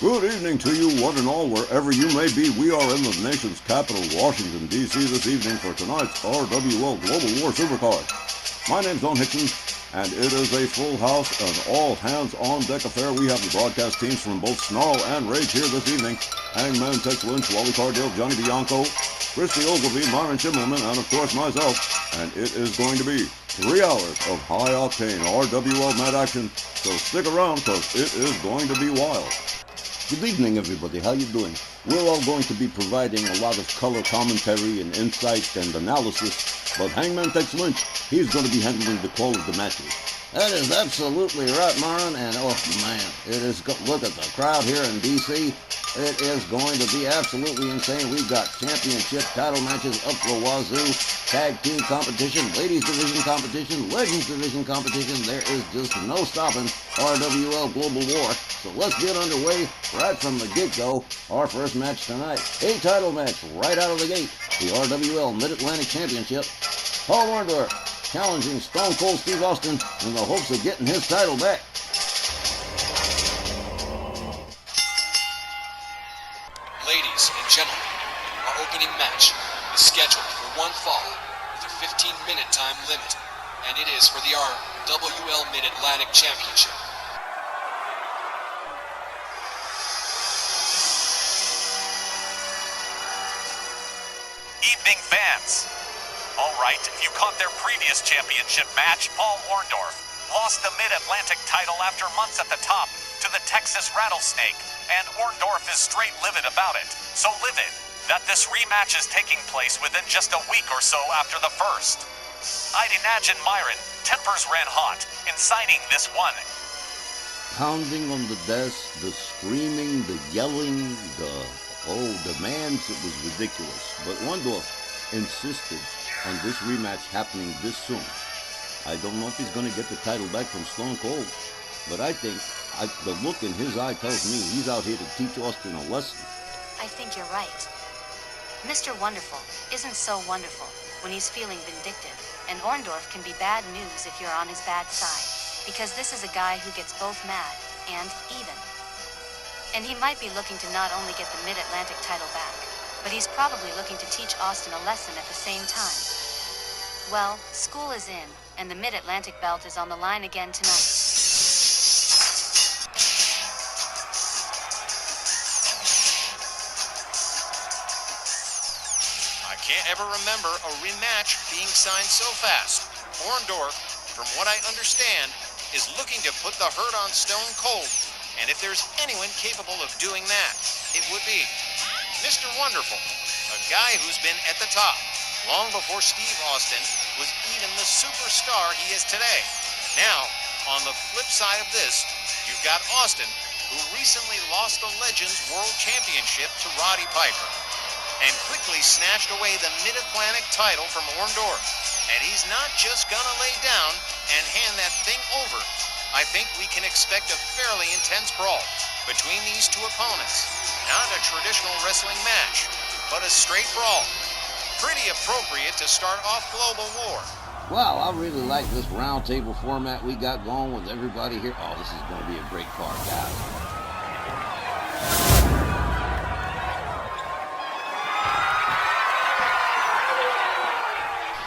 Good evening to you, one and all, wherever you may be. We are in the nation's capital, Washington, D.C. this evening for tonight's RWL Global War Supercard. My name's Don Hickson, and it is a full house and all hands-on-deck affair. We have the broadcast teams from both Snarl and Rage here this evening. Hangman Tex Lynch, Wally Cardale, Johnny Bianco, Christy Ogilvy, Myron Schimmelman, and of course myself. And it is going to be 3 hours of high-octane RWL Mad action, so stick around because it is going to be wild. Good evening, everybody. How you doing? We're all going to be providing a lot of color commentary and insight and analysis, but Hangman Tex Lynch, he's going to be handling the call of the matches. That is absolutely right, Myron, and oh man, look at the crowd here in D.C. It is going to be absolutely insane. We've got championship title matches up for wazoo, tag team competition, ladies division competition, legends division competition. There is just no stopping RWL Global War. So let's get underway right from the get-go. Our first match tonight, a title match right out of the gate, the RWL Mid-Atlantic Championship. Paul Orndorff challenging Stone Cold Steve Austin in the hopes of getting his title back. Ladies and gentlemen, our opening match is scheduled for one fall with a 15-minute time limit, and it is for the RWL Mid-Atlantic Championship. Evening fans. All right, if you caught their previous championship match, Paul Orndorff lost the Mid-Atlantic title after months at the top to the Texas Rattlesnake, and Orndorff is straight livid about it. So livid that this rematch is taking place within just a week or so after the first. I'd imagine Myron, tempers ran hot in signing this one. Pounding on the desk, the screaming, the yelling, the demands, it was ridiculous. But Orndorff insisted on this rematch happening this soon. I don't know if he's going to get the title back from Stone Cold, but I think the look in his eye tells me he's out here to teach Austin a lesson. I think you're right. Mr. Wonderful isn't so wonderful when he's feeling vindictive, and Orndorff can be bad news if you're on his bad side, because this is a guy who gets both mad and even. And he might be looking to not only get the Mid-Atlantic title back, but he's probably looking to teach Austin a lesson at the same time. Well, school is in, and the Mid-Atlantic belt is on the line again tonight. I can't ever remember a rematch being signed so fast. Orndorff, from what I understand, is looking to put the hurt on Stone Cold, and if there's anyone capable of doing that, it would be Mr. Wonderful, a guy who's been at the top long before Steve Austin was even the superstar he is today. Now, on the flip side of this, you've got Austin, who recently lost the Legends World Championship to Roddy Piper and quickly snatched away the Mid-Atlantic title from Orndorff. And he's not just gonna lay down and hand that thing over. I think we can expect a fairly intense brawl between these two opponents. Not a traditional wrestling match, but a straight brawl. Pretty appropriate to start off Global War. Wow, I really like this round table format we got going with everybody here. Oh, this is going to be a great card, guys.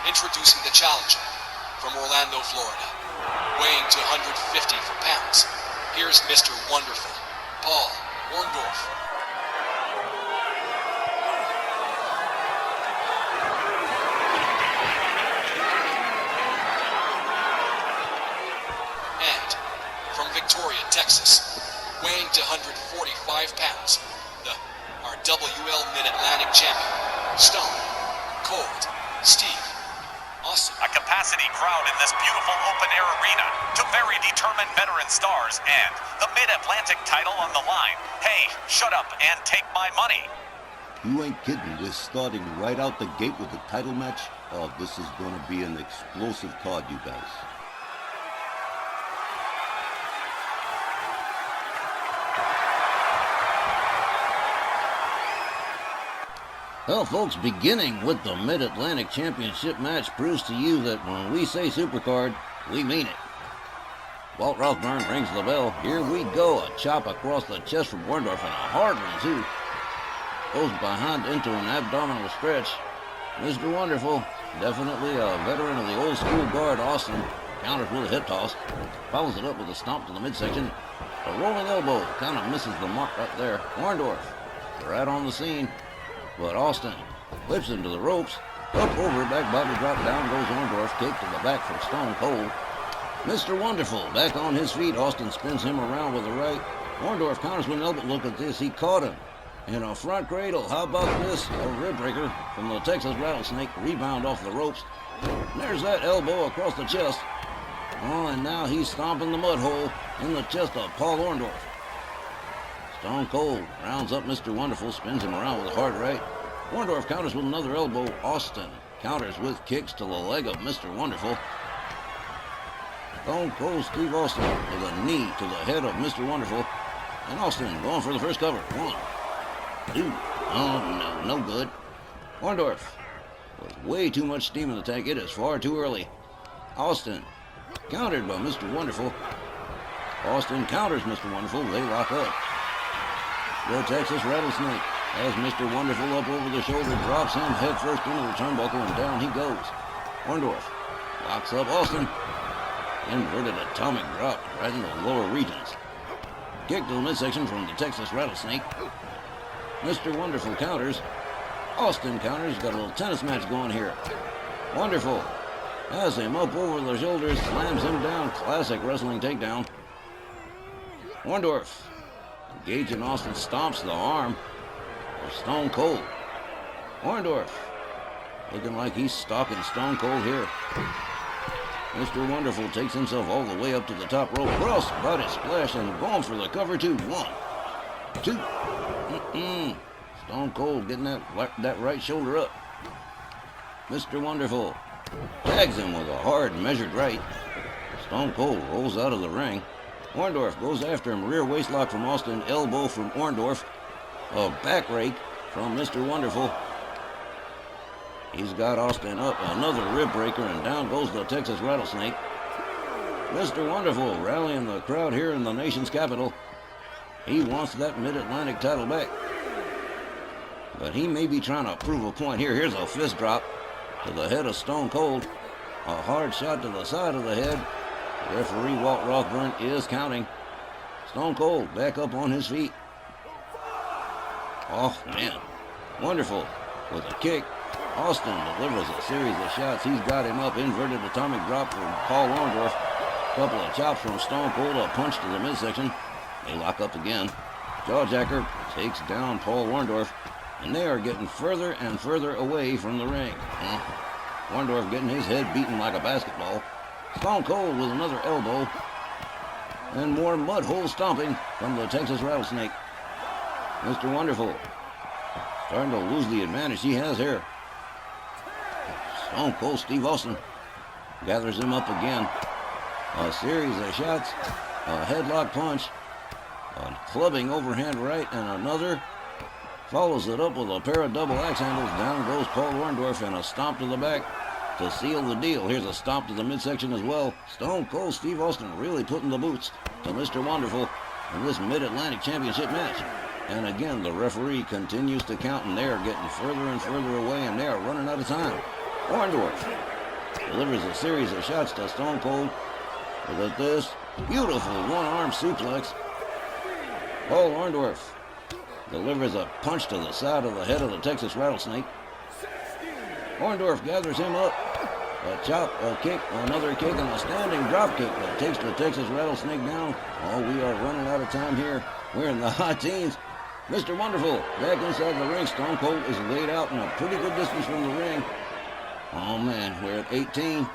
Introducing the challenger from Orlando, Florida, weighing to 150 pounds. Here's Mr. Wonderful, Paul Orndorff. And from Victoria, Texas, weighing to 145 pounds, the RWL Mid-Atlantic Champion, Stone Cold Steve Austin. A capacity crowd in this beautiful open-air arena. Two very determined veteran stars and the Mid-Atlantic title on the line. Hey, shut up and take my money. You ain't kidding. We're starting right out the gate with a title match. Oh, this is going to be an explosive card, you guys. Well, folks, beginning with the Mid-Atlantic Championship match proves to you that when we say Supercard, we mean it. Walt Rothburn rings the bell. Here we go. A chop across the chest from Orndorff, and a hard one, too. Goes behind into an abdominal stretch. Mr. Wonderful, definitely a veteran of the old school guard, Austin, counters with a hip toss. Follows it up with a stomp to the midsection. A rolling elbow kind of misses the mark right there. Orndorff, right on the scene. But Austin whips into the ropes. Up over, back body drop, down goes Orndorff. Kick to the back from Stone Cold. Mr. Wonderful back on his feet. Austin spins him around with the right. Orndorff counters with an elbow. Look at this. He caught him in a front cradle. How about this? A rib breaker from the Texas Rattlesnake. Rebound off the ropes. And there's that elbow across the chest. Oh, and now he's stomping the mud hole in the chest of Paul Orndorff. Stone Cold rounds up Mr. Wonderful, spins him around with a hard right. Orndorff counters with another elbow. Austin counters with kicks to the leg of Mr. Wonderful. Stone Cold Steve Austin with a knee to the head of Mr. Wonderful. And Austin going for the first cover. 1, 2. Oh, no good. Orndorff with way too much steam in the tank. It is far too early. Austin countered by Mr. Wonderful. Austin counters Mr. Wonderful. They lock up. The Texas Rattlesnake has Mr. Wonderful up over the shoulder, drops him head first into the turnbuckle, and down he goes. Orndorff locks up Austin. Inverted atomic drop right in the lower regions. Kick to the midsection from the Texas Rattlesnake. Mr. Wonderful counters. Austin counters. Got a little tennis match going here. Wonderful has him up over the shoulders, slams him down. Classic wrestling takedown. Orndorff engaging Austin, stomps the arm of Stone Cold. Orndorff looking like he's stalking Stone Cold here. Mr. Wonderful takes himself all the way up to the top rope. Cross body splash and going for the cover 2. 1, 2. Stone Cold getting that right shoulder up. Mr. Wonderful tags him with a hard measured right. Stone Cold rolls out of the ring. Orndorff goes after him. Rear waist lock from Austin. Elbow from Orndorff. A back rake from Mr. Wonderful. He's got Austin up. Another rib breaker, and down goes the Texas Rattlesnake. Mr. Wonderful rallying the crowd here in the nation's capital. He wants that Mid-Atlantic title back. But he may be trying to prove a point here. Here's a fist drop to the head of Stone Cold. A hard shot to the side of the head. Referee Walt Rothburn is counting. Stone Cold back up on his feet. Oh, man. Wonderful with a kick. Austin delivers a series of shots. He's got him up. Inverted atomic drop from Paul Orndorff. Couple of chops from Stone Cold. A punch to the midsection. They lock up again. Jawjacker takes down Paul Orndorff. And they are getting further and further away from the ring. Orndorff getting his head beaten like a basketball. Stone Cold with another elbow. And more mud hole stomping from the Texas Rattlesnake. Mr. Wonderful starting to lose the advantage he has here. Stone Cold Steve Austin gathers him up again. A series of shots. A headlock punch. A clubbing overhand right, and another. Follows it up with a pair of double axe handles. Down goes Paul Orndorff, and a stomp to the back to seal the deal. Here's a stomp to the midsection as well. Stone Cold Steve Austin really putting the boots to Mr. Wonderful in this Mid-Atlantic Championship match. And again, the referee continues to count, and they are getting further and further away, and they are running out of time. Orndorff delivers a series of shots to Stone Cold. Look at this. Beautiful one-arm suplex. Paul Orndorff delivers a punch to the side of the head of the Texas Rattlesnake. Orndorff gathers him up. A chop, a kick, another kick, and a standing drop kick that takes the Texas Rattlesnake down. Oh, we are running out of time here. We're in the high teens. Mr. Wonderful back inside the ring. Stone Cold is laid out in a pretty good distance from the ring. Oh, man, we're at 18.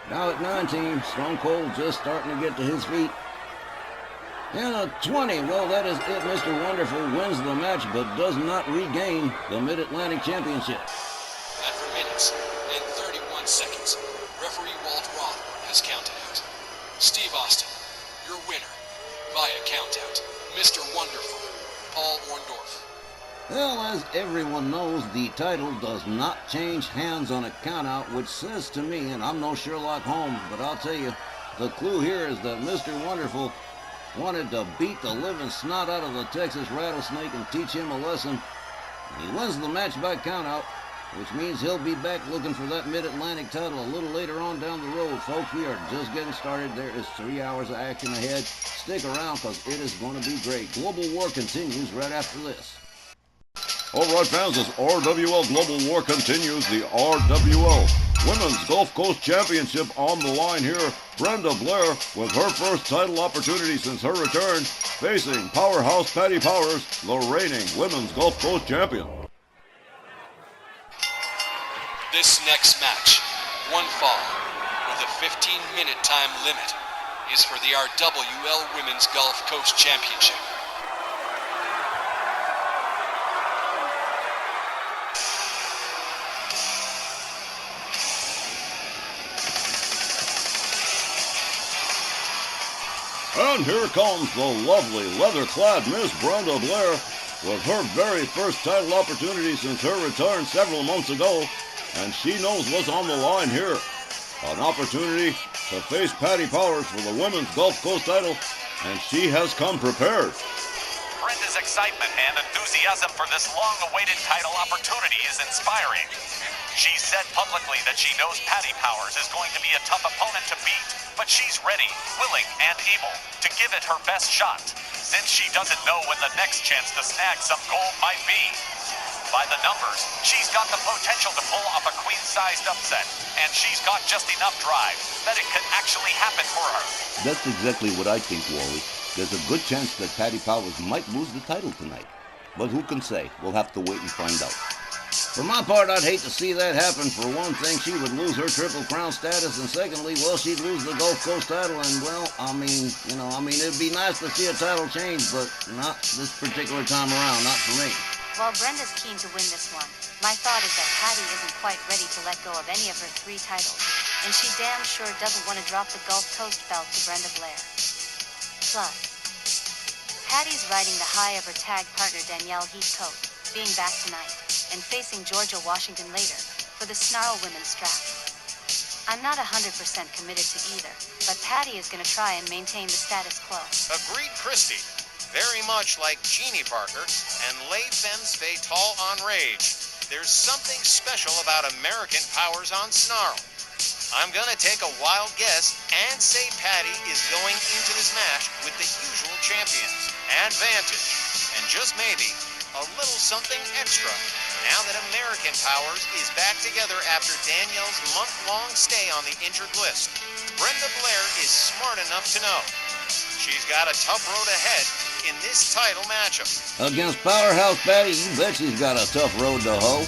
Now at 19, Stone Cold just starting to get to his feet. And a 20. Well, that is it. Mr. Wonderful wins the match, but does not regain the Mid-Atlantic Championship. After minutes and 31 seconds, referee Walt Roth has counted out. Steve Austin, your winner, via countout, Mr. Wonderful, Paul Orndorff. Well, as everyone knows, the title does not change hands on a countout, which says to me, and I'm no Sherlock Holmes, but I'll tell you, The clue here is that Mr. Wonderful wanted to beat the living snot out of the Texas Rattlesnake and teach him a lesson. He wins the match by countout, which means he'll be back looking for that Mid-Atlantic title a little later on down the road. Folks, we are just getting started. There is 3 hours of action ahead. Stick around because it is going to be great. Global War continues right after this. All right, fans, as RWL Global War continues, the RWL Women's Gulf Coast Championship on the line here. Brenda Blair with her first title opportunity since her return, facing powerhouse Patty Powers, the reigning Women's Gulf Coast Champion. This next match, one fall, with a 15-minute time limit, is for the RWL Women's Gulf Coast Championship. And here comes the lovely leather-clad Miss Brenda Blair with her very first title opportunity since her return several months ago. And she knows what's on the line here. An opportunity to face Patty Powers for the Women's Gulf Coast title, and she has come prepared. Brenda's excitement and enthusiasm for this long-awaited title opportunity is inspiring. She said publicly that she knows Patty Powers is going to be a tough opponent to beat, but she's ready, willing, and able to give it her best shot, since she doesn't know when the next chance to snag some gold might be. By the numbers, she's got the potential to pull off a queen-sized upset, and she's got just enough drive that it could actually happen for her. That's exactly what I think, Wally. There's a good chance that Patty Powers might lose the title tonight. But who can say? We'll have to wait and find out. For my part, I'd hate to see that happen. For one thing, she would lose her Triple Crown status, and secondly, well, she'd lose the Gulf Coast title, and well, it'd be nice to see a title change, but not this particular time around, not for me. While Brenda's keen to win this one, my thought is that Patty isn't quite ready to let go of any of her 3 titles, and she damn sure doesn't want to drop the Gulf Coast belt to Brenda Blair. Plus, Patty's riding the high of her tag partner Danielle Heathcote, being back tonight, and facing Georgia Washington later for the Snarl Women's strap. I'm not 100% committed to either, but Patty is going to try and maintain the status quo. Agreed, Christie. Very much like Jeannie Parker and Les Femmes Fatales en Rage. There's something special about American Powers on Snarl. I'm gonna take a wild guess and say Patty is going into this match with the usual champions advantage, and just maybe a little something extra now that American Powers is back together after Danielle's month-long stay on the injured list. Brenda Blair is smart enough to know she's got a tough road ahead in this title matchup. Against Powerhouse Patty, you bet she's got a tough road to hoe.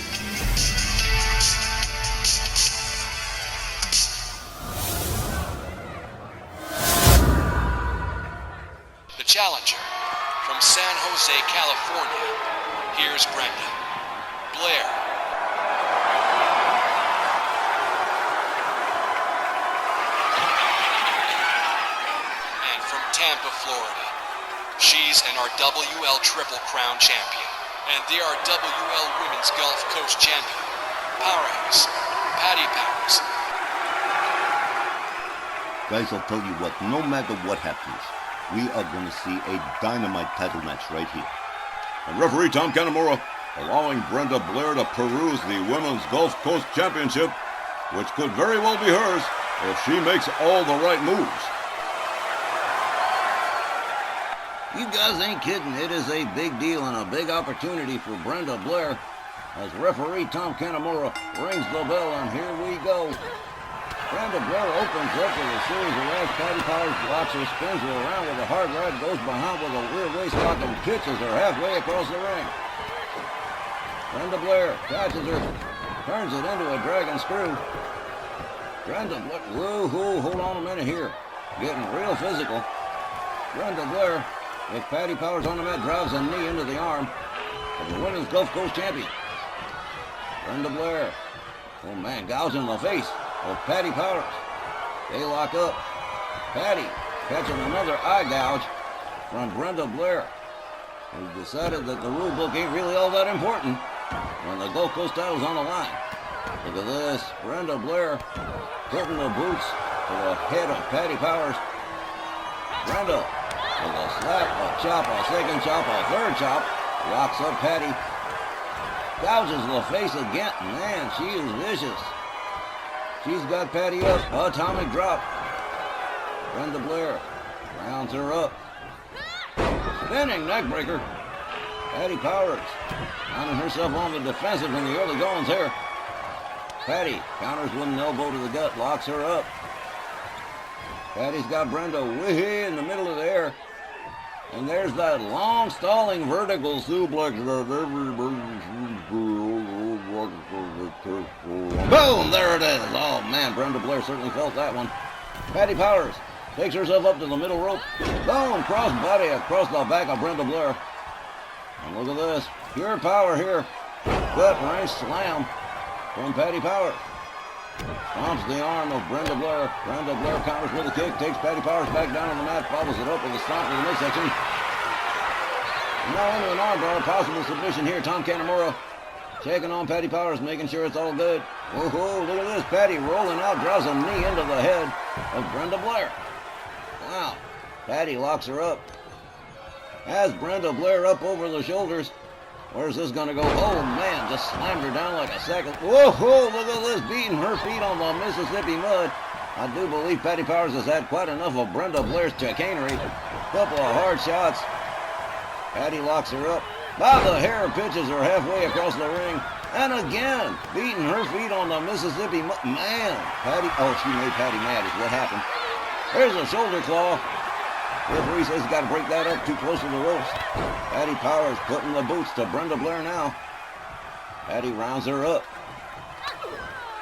The challenger from San Jose, California, here's Brenda Blair. And from Tampa, Florida, she's an RWL Triple Crown champion and the RWL Women's Gulf Coast champion, Powerhouse Patty Powers. Guys, I'll tell you what, no matter what happens, we are going to see a dynamite title match right here. And referee Tom Canamora allowing Brenda Blair to peruse the Women's Gulf Coast Championship, which could very well be hers if she makes all the right moves. You guys ain't kidding. It is a big deal and a big opportunity for Brenda Blair as referee Tom Canamora rings the bell, and here we go. Brenda Blair opens up with a series of rash. Patty Powers blocks her, spins her around with a hard right, goes behind with a rear waist lock, and pitches her halfway across the ring. Brenda Blair catches her, turns it into a dragon screw. Brenda Blair, whoa, hold on a minute here. Getting real physical. Brenda Blair, with Patty Powers on the mat, drives a knee into the arm of the Women's Gulf Coast champion. Brenda Blair, oh man, gouging the face of Patty Powers. They lock up. Patty catching another eye gouge from Brenda Blair, who decided that the rule book ain't really all that important when the Gulf Coast title's on the line. Look at this. Brenda Blair putting the boots to the head of Patty Powers. Brenda with a slap, a chop, a second chop, a third chop. Locks up Patty. Gouges the face again. Man, she is vicious. She's got Patty up. Atomic drop. Brenda Blair rounds her up. Spinning neckbreaker. Patty Powers finding herself on the defensive in the early goings here. Patty counters with an elbow to the gut, locks her up. Patty's got Brenda way in the middle of the air. And there's that long stalling vertical suplex that everybody seems to boom! There it is. Oh man, Brenda Blair certainly felt that one. Patty Powers takes herself up to the middle rope. Boom! Cross body across the back of Brenda Blair. And look at this. Pure power here. Gut wrench slam from Patty Powers. Stomps the arm of Brenda Blair. Brenda Blair counters with a kick. Takes Patty Powers back down on the mat. Follows it up with a stomp to the midsection. Now into an armbar. Possible submission here. Tom Canamora checking on Patty Powers, making sure it's all good. Whoa, look at this. Patty rolling out. Draws a knee into the head of Brenda Blair. Wow. Patty locks her up. Has Brenda Blair up over the shoulders. Where's this going to go? Oh, man, just slammed her down like a sack of... Whoa, look at this, beating her feet on the Mississippi mud. I do believe Patty Powers has had quite enough of Brenda Blair's chicanery. Couple of hard shots. Patty locks her up. By the hair, pitches her halfway across the ring. And again, beating her feet on the Mississippi mud. Man, Patty... Oh, she made Patty mad is what happened. There's a shoulder claw. Referee says he's got to break that up too close to the ropes. Patty Powers putting the boots to Brenda Blair now. Patty rounds her up.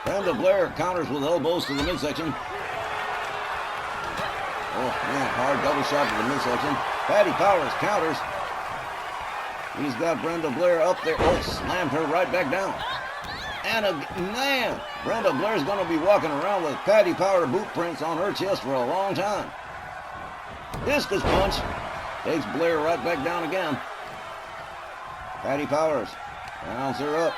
Brenda Blair counters with elbows to the midsection. Oh, man, hard double shot to the midsection. Patty Powers counters. He's got Brenda Blair up there. Oh, slammed her right back down. And, man, Brenda Blair's going to be walking around with Patty Powers boot prints on her chest for a long time. Discus punch. Takes Blair right back down again. Patty Powers rounds her up.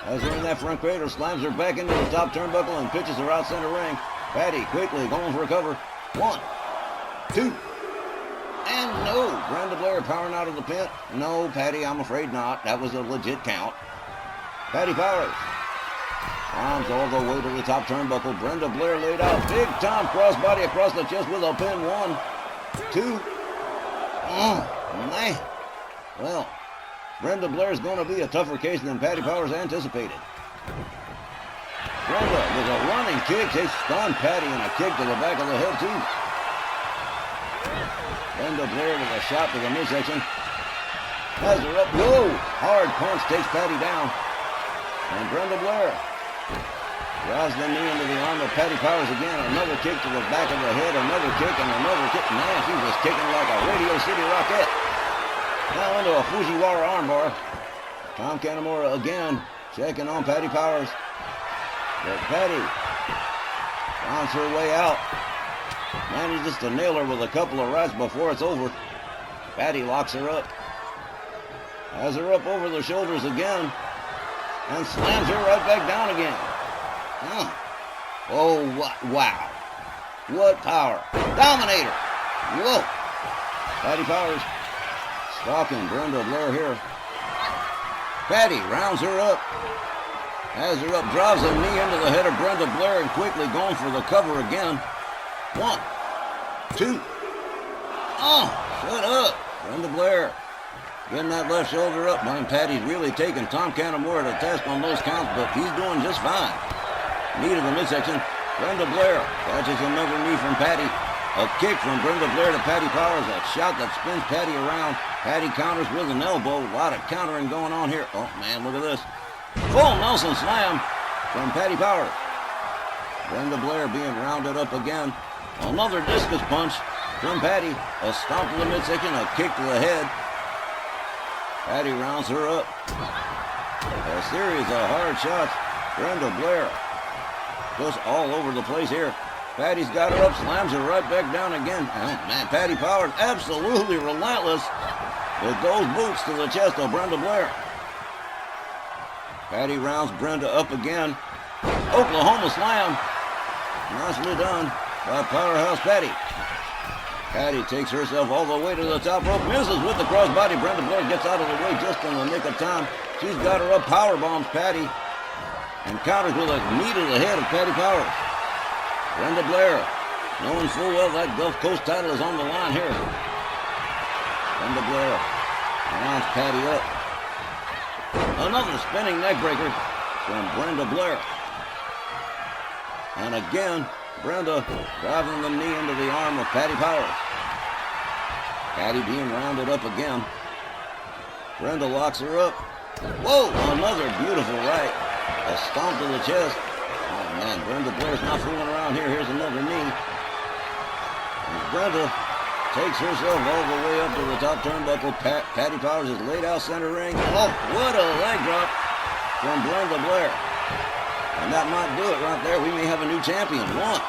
Has her in that front cradle, slams her back into the top turnbuckle and pitches her out center ring. Patty quickly going for a cover. 1, 2, and no. Brenda Blair powering out of the pit. No, Patty, I'm afraid not. That was a legit count. Patty Powers climbs all the way to the top turnbuckle. Brenda Blair laid out. Big time crossbody across the chest with a pin. 1, 2. Oh, man. Well, Brenda Blair's going to be a tougher case than Patty Powers anticipated. Brenda with a running kick. They stun Patty and a kick to the back of the head, too. Brenda Blair with a shot to the midsection. Has her up. Whoa! Hard punch takes Patty down. And Brenda Blair drives the knee into the arm of Patty Powers again. Another kick to the back of the head. Another kick and another kick. Man, she was kicking like a Radio City Rocket. Now into a Fujiwara armbar. Tom Canamora again checking on Patty Powers. But Patty finds her way out. Manages to nail her with a couple of rights before it's over. Patty locks her up. Has her up over the shoulders again. And slams her right back down again. Oh, wow. What power. Dominator. Whoa. Patty Powers stalking Brenda Blair here. Patty rounds her up. Has her up. Drives a knee into the head of Brenda Blair and quickly going for the cover again. 1, 2. Oh, shut up. Brenda Blair getting that left shoulder up. Man, Patty's really taking Tom Canamora to task on those counts, but he's doing just fine. Knee to the midsection. Brenda Blair catches another knee from Patty. A kick from Brenda Blair to Patty Powers. A shot that spins Patty around. Patty counters with an elbow. A lot of countering going on here. Oh, man, look at this. Full Nelson slam from Patty Powers. Brenda Blair being rounded up again. Another discus punch from Patty. A stomp to the midsection. A kick to the head. Patty rounds her up. A series of hard shots. Brenda Blair just all over the place here. Patty's got her up, slams her right back down again. Oh, man, Patty Powers absolutely relentless with those boots to the chest of Brenda Blair. Patty rounds Brenda up again. Oklahoma slam. Nicely done by Powerhouse Patty. Patty takes herself all the way to the top rope, misses with the crossbody. Brenda Blair gets out of the way just in the nick of time. She's got her up, power bombs Patty, and counters with a knee to the head of Patty Powers. Brenda Blair, knowing full well that Gulf Coast title is on the line here. Brenda Blair lines Patty up. Another spinning neckbreaker from Brenda Blair. And again, Brenda driving the knee into the arm of Patty Powers. Patty being rounded up again. Brenda locks her up. Whoa, another beautiful right. A stomp to the chest. Oh man, Brenda Blair's not fooling around here. Here's another knee. As Brenda takes herself all the way up to the top turnbuckle. Patty Powers is laid out center ring. Oh, what a leg drop from Brenda Blair. And that might do it right there. We may have a new champion. One.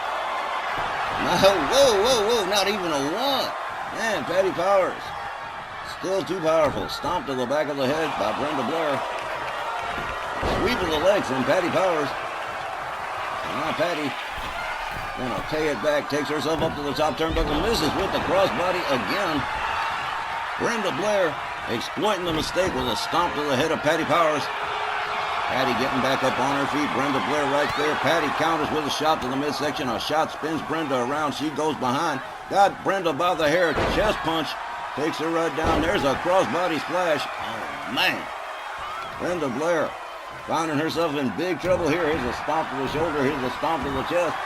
No, whoa, not even a one. Man, Patty Powers. Still too powerful. Stomp to the back of the head by Brenda Blair. Sweep of the leg from Patty Powers. And now Patty gonna pay it back. Takes herself up to the top turnbuckle. Misses with the crossbody again. Brenda Blair exploiting the mistake with a stomp to the head of Patty Powers. Patty getting back up on her feet. Brenda Blair right there. Patty counters with a shot to the midsection. A shot spins Brenda around. She goes behind. Got Brenda by the hair. Chest punch. Takes her right down. There's a crossbody splash. Oh, man. Brenda Blair finding herself in big trouble here. Here's a stomp to the shoulder. Here's a stomp to the chest.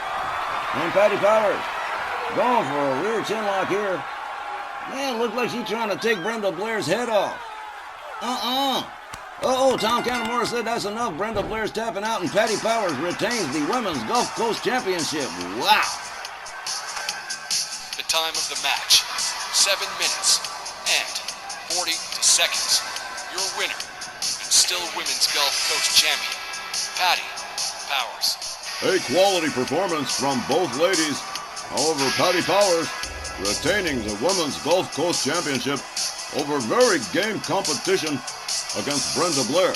And Patty Powers going for a rear chin lock here. Man, looks like she's trying to take Brenda Blair's head off. Tom Canamora said that's enough. Brenda Blair's tapping out, and Patty Powers retains the Women's Gulf Coast Championship. Wow. The time of the match, 7 minutes and 40 seconds. Your winner, and still Women's Gulf Coast Champion, Patty Powers. A quality performance from both ladies. However, Patty Powers retaining the Women's Gulf Coast Championship over very game competition against Brenda Blair.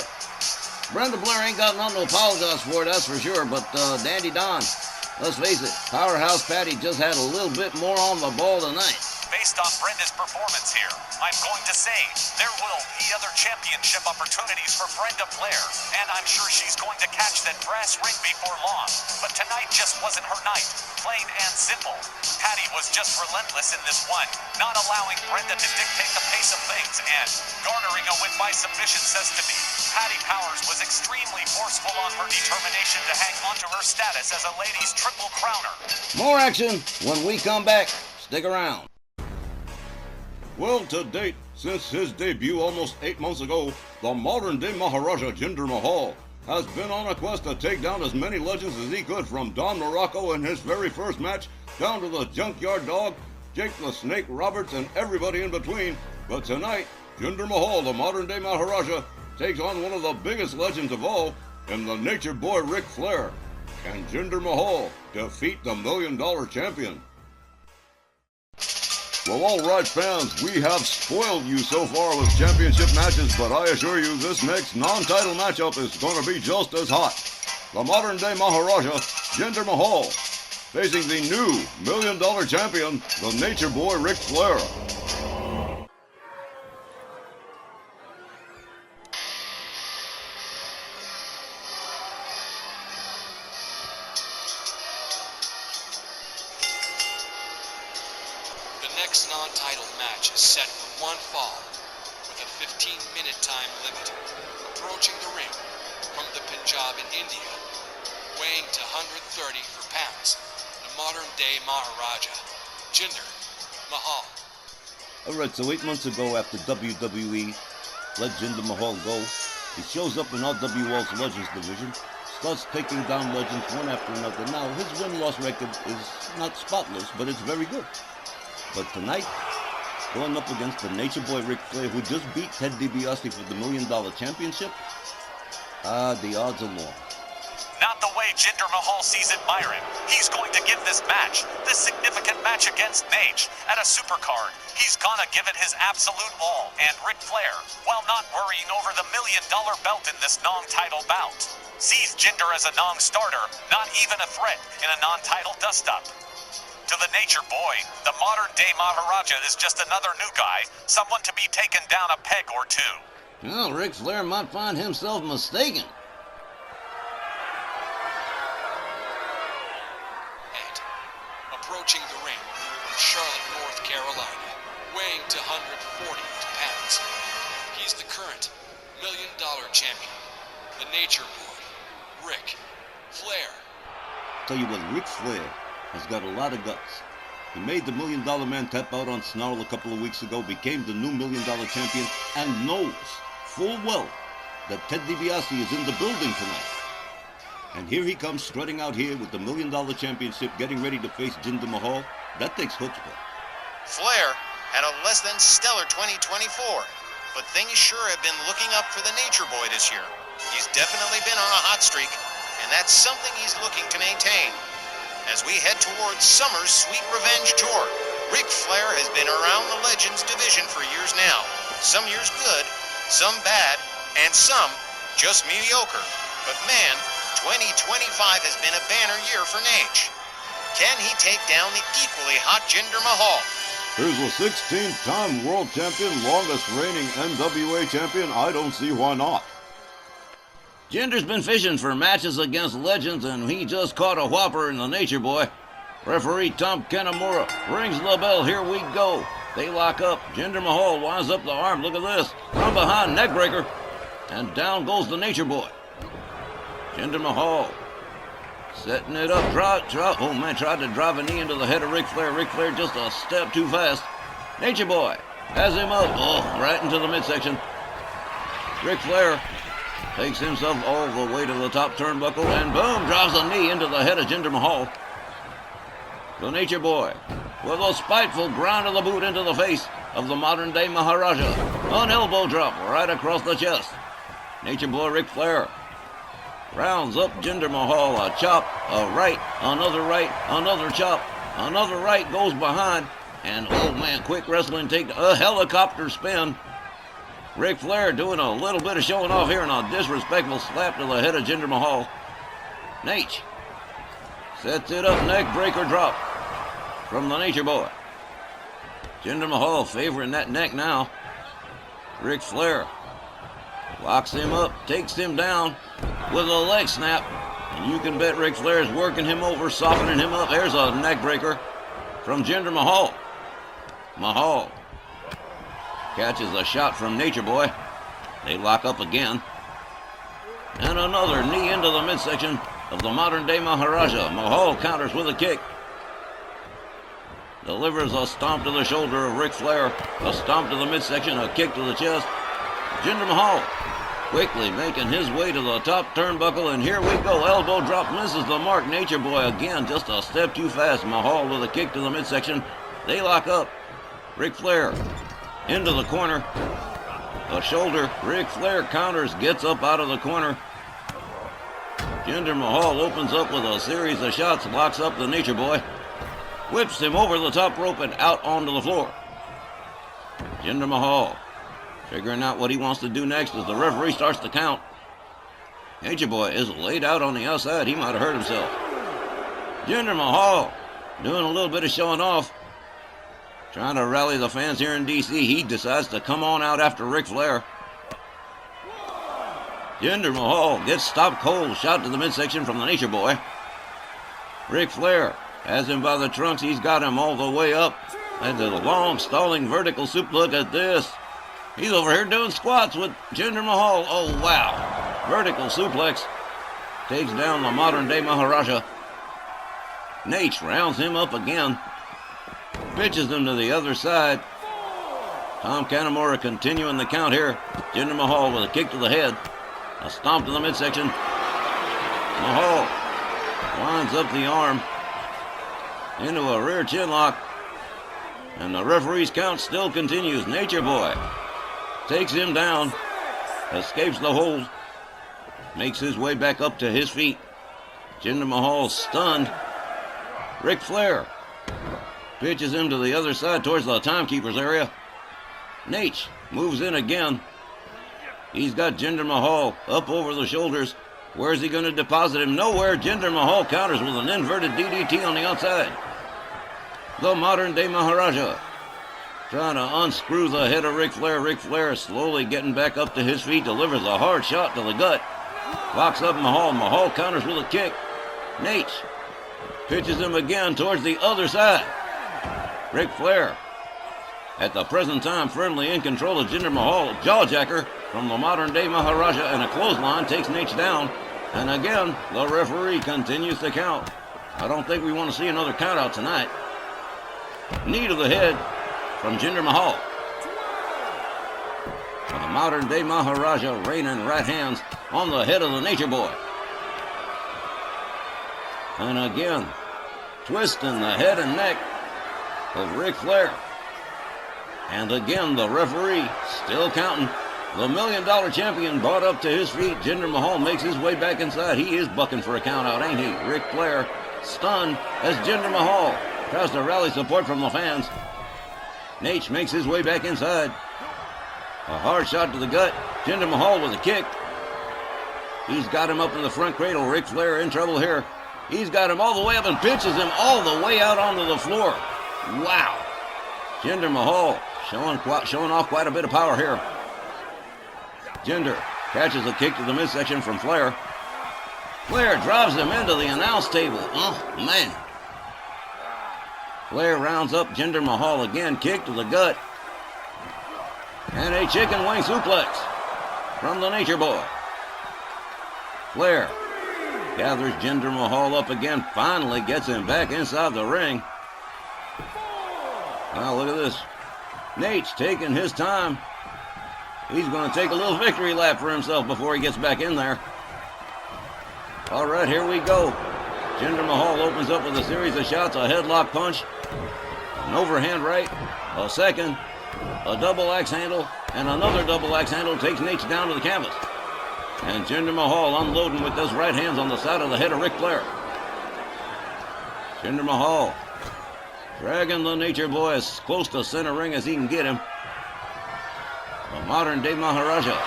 Brenda Blair ain't got nothing to apologize for, that's for sure, but Dandy Don, let's face it, Powerhouse Patty just had a little bit more on the ball tonight. Based on Brenda's performance here, I'm going to say there will be other championship opportunities for Brenda Blair, and I'm sure she's going to catch that brass ring before long. But tonight just wasn't her night, plain and simple. Patty was just relentless in this one, not allowing Brenda to dictate the pace of things, and garnering a win by submission says to me, Patty Powers was extremely forceful on her determination to hang on to her status as a ladies' triple crowner. More action when we come back. Stick around. Well, to date, since his debut almost 8 months ago, the modern-day Maharaja Jinder Mahal has been on a quest to take down as many legends as he could, from Don Morocco in his very first match, down to the Junkyard Dog, Jake the Snake Roberts, and everybody in between. But tonight, Jinder Mahal, the modern-day Maharaja, takes on one of the biggest legends of all in the Nature Boy Ric Flair. Can Jinder Mahal defeat the $1 Million Champion? Well, all right, fans, we have spoiled you so far with championship matches, but I assure you this next non-title matchup is going to be just as hot. The modern-day Maharaja, Jinder Mahal, facing the new $1 Million Champion, the Nature Boy Ric Flair. The next non-title match is set for one fall, with a 15-minute time limit. Approaching the ring from the Punjab in India, weighing to 130 for pounds, the modern-day Maharaja, Jinder Mahal. Alright, so 8 months ago, after WWE let Jinder Mahal go, he shows up in RWL's Legends division, starts taking down legends one after another. Now, his win-loss record is not spotless, but it's very good. But tonight, going up against the Nature Boy Ric Flair, who just beat Ted DiBiase for the $1 Million Championship, the odds are long. Not the way Jinder Mahal sees it, Byron. He's going to give this match, this significant match against Nate, at a supercard. He's gonna give it his absolute all. And Ric Flair, while not worrying over the $1 million belt in this non-title bout, sees Jinder as a non-starter, not even a threat in a non-title dust-up. To the Nature Boy, the modern-day Maharaja is just another new guy, someone to be taken down a peg or two. Well, Ric Flair might find himself mistaken. And approaching the ring from Charlotte, North Carolina, weighing to 140 pounds, he's the current $1 Million champion, the Nature Boy, Ric Flair. Tell you what, Ric Flair has got a lot of guts. He made the $1 Million Man tap out on Snarl a couple of weeks ago, became the new $1 Million champion, and knows full well that Ted DiBiase is in the building tonight. And here he comes strutting out here with the $1 Million championship, getting ready to face Jinder Mahal. That takes chutzpah. Flair had a less than stellar 2024, but things sure have been looking up for the Nature Boy this year. He's definitely been on a hot streak, and that's something he's looking to maintain. As we head towards summer's Sweet Revenge Tour, Ric Flair has been around the Legends division for years now. Some years good, some bad, and some just mediocre. But man, 2025 has been a banner year for Nate. Can he take down the equally hot Jinder Mahal? Here's a 16-time world champion, longest reigning NWA champion. I don't see why not. Jinder's been fishing for matches against legends, and he just caught a whopper in the Nature Boy. Referee Tom Kanamura rings the bell. Here we go. They lock up. Jinder Mahal winds up the arm. Look at this. From behind, neckbreaker. And down goes the Nature Boy. Jinder Mahal setting it up. Oh, man, tried to drive a knee into the head of Ric Flair. Ric Flair just a step too fast. Nature Boy has him up. Oh, right into the midsection. Ric Flair takes himself all the way to the top turnbuckle and boom, drives a knee into the head of Jinder Mahal. The Nature Boy with a spiteful ground of the boot into the face of the modern-day Maharaja. An elbow drop right across the chest. Nature Boy Ric Flair rounds up Jinder Mahal. A chop, a right, another chop, another right goes behind. And oh man, quick wrestling take a helicopter spin. Ric Flair doing a little bit of showing off here and a disrespectful slap to the head of Jinder Mahal. Nate sets it up, neck breaker drop from the Nature Boy. Jinder Mahal favoring that neck now. Ric Flair locks him up, takes him down with a leg snap. And you can bet Ric Flair is working him over, softening him up. There's a neck breaker from Jinder Mahal. Mahal catches a shot from Nature Boy. They lock up again. And another knee into the midsection of the modern-day Maharaja. Mahal counters with a kick. Delivers a stomp to the shoulder of Ric Flair. A stomp to the midsection, a kick to the chest. Jinder Mahal quickly making his way to the top turnbuckle, and here we go. Elbow drop misses the mark. Nature Boy again, just a step too fast. Mahal with a kick to the midsection. They lock up. Ric Flair into the corner. A shoulder. Ric Flair counters, gets up out of the corner. Jinder Mahal opens up with a series of shots, locks up the Nature Boy. Whips him over the top rope and out onto the floor. Jinder Mahal figuring out what he wants to do next as the referee starts to count. Nature Boy is laid out on the outside. He might have hurt himself. Jinder Mahal doing a little bit of showing off, trying to rally the fans here in D.C. He decides to come on out after Ric Flair. Jinder Mahal gets stopped cold. Shot to the midsection from the Nature Boy. Ric Flair has him by the trunks. He's got him all the way up. And the long stalling vertical suplex. Look at this. He's over here doing squats with Jinder Mahal. Oh, wow. Vertical suplex. Takes down the modern-day Maharaja. Nate rounds him up again. Pitches him to the other side. Tom Kanamura continuing the count here. Jinder Mahal with a kick to the head. A stomp to the midsection. Mahal winds up the arm into a rear chin lock. And the referee's count still continues. Nature Boy takes him down. Escapes the hold. Makes his way back up to his feet. Jinder Mahal stunned. Ric Flair pitches him to the other side towards the timekeeper's area. Nate moves in again. He's got Jinder Mahal up over the shoulders. Where's he going to deposit him? Nowhere. Jinder Mahal counters with an inverted DDT on the outside. The modern day Maharaja trying to unscrew the head of Ric Flair. Ric Flair slowly getting back up to his feet, delivers a hard shot to the gut. Locks up Mahal. Mahal counters with a kick. Nate pitches him again towards the other side. Ric Flair, at the present time, firmly in control of Jinder Mahal. Jawjacker from the modern day Maharaja, and a clothesline takes Nate down. And again, the referee continues to count. I don't think we want to see another count out tonight. Knee to the head from Jinder Mahal. The modern day Maharaja raining right hands on the head of the Nature Boy. And again, twisting the head and neck of Ric Flair. And again, the referee still counting. The $1 Million Champion brought up to his feet. Jinder Mahal makes his way back inside. He is bucking for a count out, ain't he? Ric Flair stunned as Jinder Mahal tries to rally support from the fans. Nate makes his way back inside. A hard shot to the gut. Jinder Mahal with a kick. He's got him up in the front cradle. Ric Flair in trouble here. He's got him all the way up and pitches him all the way out onto the floor. Wow. Jinder Mahal showing off quite a bit of power here. Jinder catches a kick to the midsection from Flair. Flair drives him into the announce table. Oh, man. Flair rounds up Jinder Mahal again. Kick to the gut. And a chicken wing suplex from the Nature Boy. Flair gathers Jinder Mahal up again. Finally gets him back inside the ring. Now look at this. Nate's taking his time. He's going to take a little victory lap for himself before he gets back in there. All right, here we go. Jinder Mahal opens up with a series of shots. A headlock punch, an overhand right, a second, a double axe handle, and another double axe handle takes Nate down to the canvas. And Jinder Mahal unloading with those right hands on the side of the head of Ric Flair. Jinder Mahal dragging the Nature Boy as close to center ring as he can get him. The modern day Maharaja